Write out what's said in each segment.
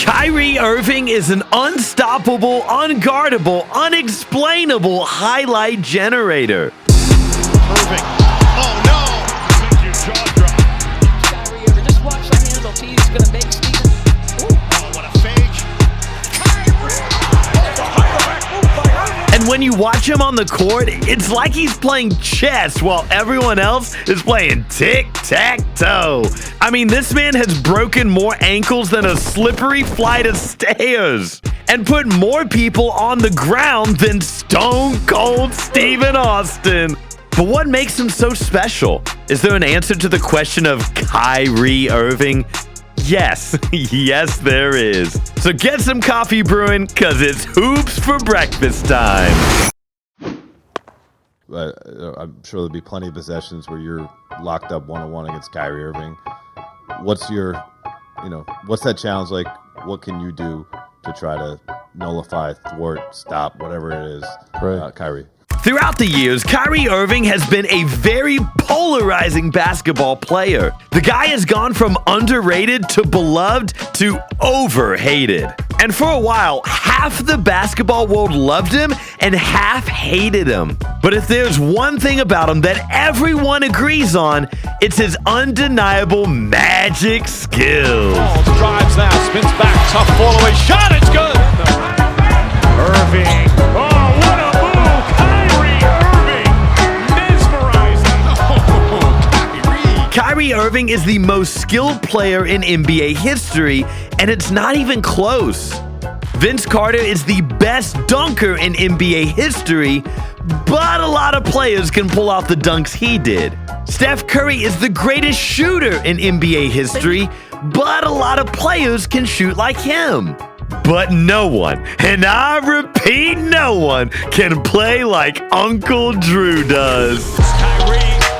Kyrie Irving is an unstoppable, unguardable, unexplainable highlight generator. Irving. Oh no! Your jaw drop. Kyrie Irving, just watch the handle. He's gonna make Steven. Oh, what a fake. Kyrie! Oh, the higher move by Irving. And when you watch him on the court, it's like he's playing chess while everyone else is playing tic-tac-toe. I mean, this man has broken more ankles than a slippery flight of stairs and put more people on the ground than Stone Cold Stephen Austin. But what makes him so special? Is there an answer to the question of Kyrie Irving? Yes, yes there is. So get some coffee brewing, cause it's hoops for breakfast time. I'm sure there'll be plenty of possessions where you're locked up one-on-one against Kyrie Irving. What's your, what's that challenge like? What can you do to try to nullify, thwart, stop, whatever it is, Kyrie? Throughout the years, Kyrie Irving has been a very polarizing basketball player. The guy has gone from underrated to beloved to over-hated. And for a while, half the basketball world loved him and half hated him. But if there's one thing about him that everyone agrees on, it's his undeniable magic skills. Drives now, spins back, tough fall away shot, it's good. Irving. Oh, what a move. Kyrie Irving. Mesmerizing. Oh, Kyrie Irving is the most skilled player in NBA history, and it's not even close. Vince Carter is the best dunker in NBA history, but a lot of players can pull off the dunks he did. Steph Curry is the greatest shooter in NBA history, but a lot of players can shoot like him. But no one, and I repeat, no one can play like Uncle Drew does. Kyrie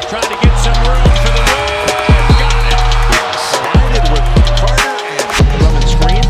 trying to get some room for the win. Got it. Slided with Carter and running screen.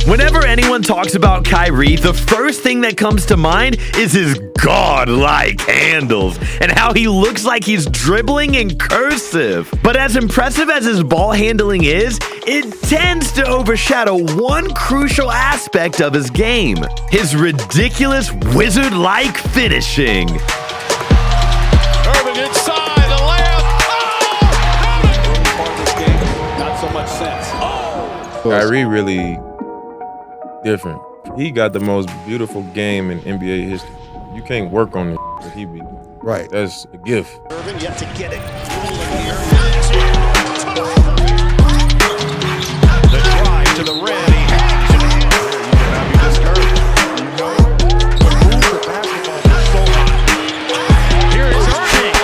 Whenever anyone talks about Kyrie, the first thing that comes to mind is his godlike handles and how he looks like he's dribbling in cursive. But as impressive as his ball handling is, it tends to overshadow one crucial aspect of his game: his ridiculous wizard-like finishing. Irving inside the layup. Oh! Part of this game, not so much sense. Oh! Kyrie really different. He got the most beautiful game in NBA history. You can't work on it that he be doing. Right. That's a gift. Irving yet to get it. The drive to the rim. He hangs it in. You cannot be discouraged. You know the move of basketball. Here is Irving.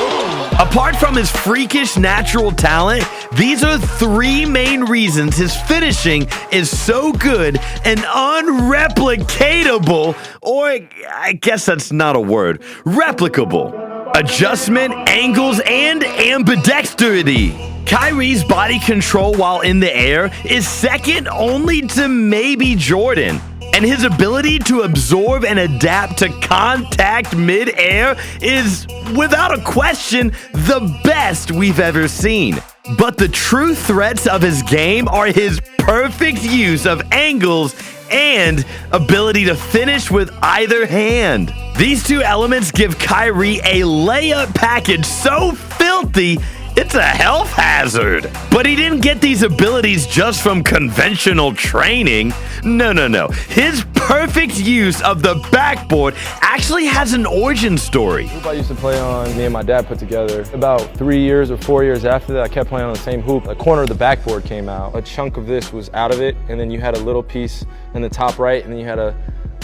Apart from his freakish natural talent, these are three main reasons his finishing is so good and unreplicatable, or I guess that's not a word, replicable. Adjustment, angles, and ambidexterity. Kyrie's body control while in the air is second only to maybe Jordan. And his ability to absorb and adapt to contact mid-air is, without a question, the best we've ever seen. But the true threats of his game are his perfect use of angles and ability to finish with either hand. These two elements give Kyrie a layup package so filthy, it's a health hazard. But he didn't get these abilities just from conventional training. No. His perfect use of the backboard actually has an origin story. The hoop I used to play on, me and my dad put together. About 3 years or 4 years after that, I kept playing on the same hoop. A corner of the backboard came out. A chunk of this was out of it, and then you had a little piece in the top right, and then you had a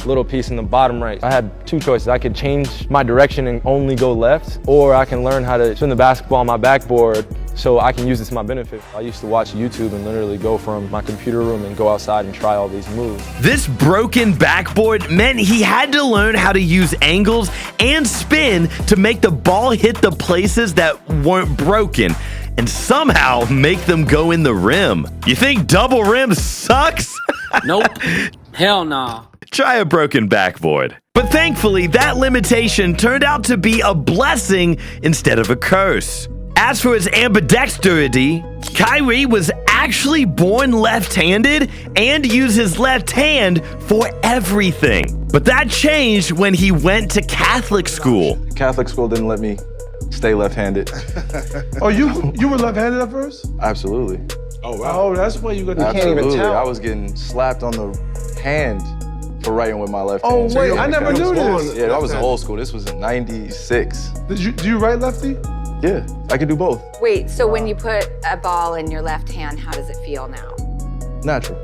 little piece in the bottom right. I had two choices. I could change my direction and only go left, or I can learn how to spin the basketball on my backboard so I can use it to my benefit. I used to watch YouTube and literally go from my computer room and go outside and try all these moves. This broken backboard meant he had to learn how to use angles and spin to make the ball hit the places that weren't broken and somehow make them go in the rim. You think double rim sucks? Nope. Hell nah. Try a broken backboard. But thankfully, that limitation turned out to be a blessing instead of a curse. as for his ambidexterity, Kyrie was actually born left-handed and used his left hand for everything. But that changed when he went to Catholic school. Catholic school didn't let me stay left-handed. Oh, you were left-handed at first? Absolutely. Oh, wow. Oh, that's why you got the Absolutely. I was getting slapped on the hand for writing with my left hand. Oh, wait, I never knew this. Yeah, that was old school. This was in '96. Do you write lefty? Yeah, I could do both. Wait, so when you put a ball in your left hand, how does it feel now? Natural.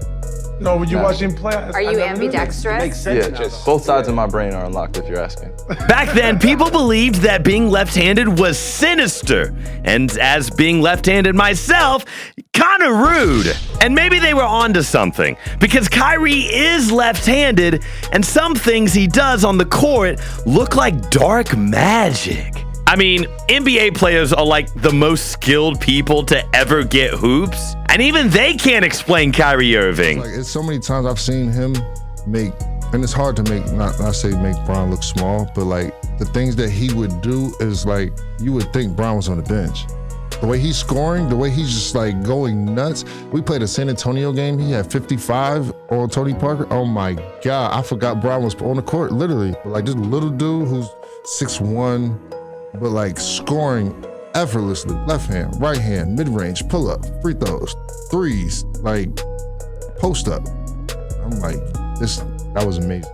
No, when you watch him play, Are you ambidextrous? Yeah, just both sides of my brain are unlocked if you're asking. Back then, people believed that being left-handed was sinister. And as being left-handed myself, kind of rude. And maybe they were onto something, because Kyrie is left-handed, and some things he does on the court look like dark magic. I mean, NBA players are like the most skilled people to ever get hoops, and even they can't explain Kyrie Irving. It's so many times I've seen him make, and it's hard to make, not say make Bron look small, but like the things that he would do is like, you would think Bron was on the bench. The way he's scoring, the way he's just like going nuts. We played a San Antonio game, he had 55 on Tony Parker. Oh my God, I forgot Bron was on the court, literally. But like this little dude who's 6'1", but like scoring effortlessly, left hand, right hand, mid-range, pull-up, free throws, threes, like post-up. I'm like, that was amazing.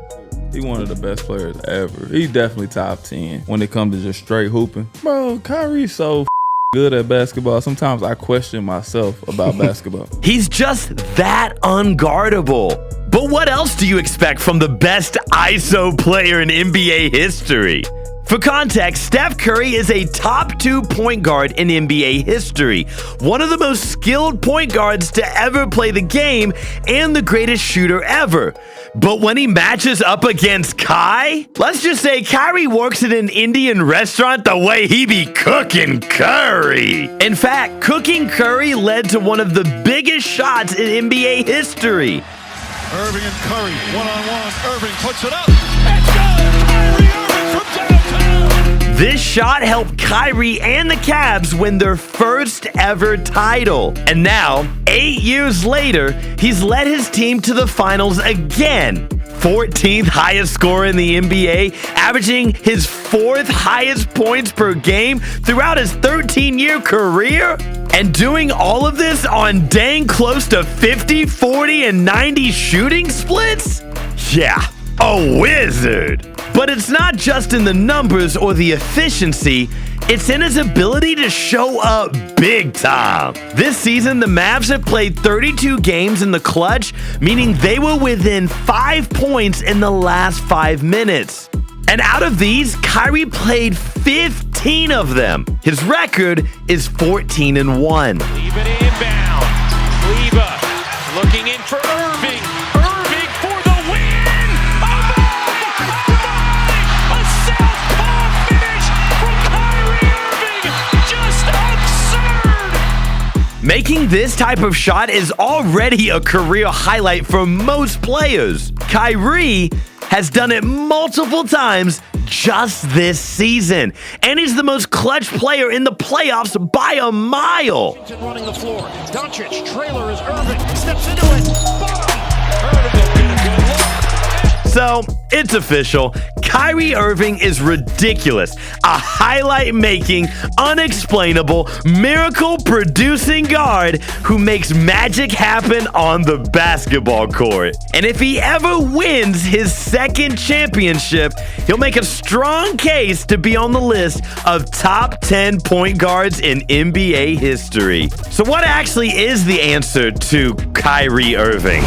He one of the best players ever. He's definitely top 10 when it comes to just straight hooping. Bro, Kyrie's so good at basketball. Sometimes I question myself about basketball. He's just that unguardable. But what else do you expect from the best ISO player in NBA history? For context, Steph Curry is a top 2 point guard in NBA history, one of the most skilled point guards to ever play the game, and the greatest shooter ever. But when he matches up against Kai, let's just say Kyrie works at an Indian restaurant the way he be cooking curry. In fact, cooking curry led to one of the biggest shots in NBA history. Irving and Curry, one-on-one. Irving puts it up. It's good. Kyrie Irving from downtown. This shot helped Kyrie and the Cavs win their first ever title. And now, 8 years later, he's led his team to the finals again. 14th highest scorer in the NBA, averaging his 4th highest points per game throughout his 13-year career. And doing all of this on dang close to 50, 40, and 90 shooting splits? Yeah, a wizard. But it's not just in the numbers or the efficiency, it's in his ability to show up big time. This season, the Mavs have played 32 games in the clutch, meaning they were within 5 points in the last 5 minutes. And out of these, Kyrie played 15 of them. His record is 14-1. Leave it inbound. Kleba looking in for Irving. Irving for the win. Oh my! A southpaw finish from Kyrie Irving. Just absurd. Making this type of shot is already a career highlight for most players. Kyrie has done it multiple times just this season. And he's the most clutch player in the playoffs by a mile. Running the floor. Doncic, trailer is Irving. Steps into it. Bottom. Irving did a good look. So, it's official. Kyrie Irving is ridiculous. A highlight-making, unexplainable, miracle-producing guard who makes magic happen on the basketball court. And if he ever wins his second championship, he'll make a strong case to be on the list of top 10 point guards in NBA history. So what actually is the answer to Kyrie Irving?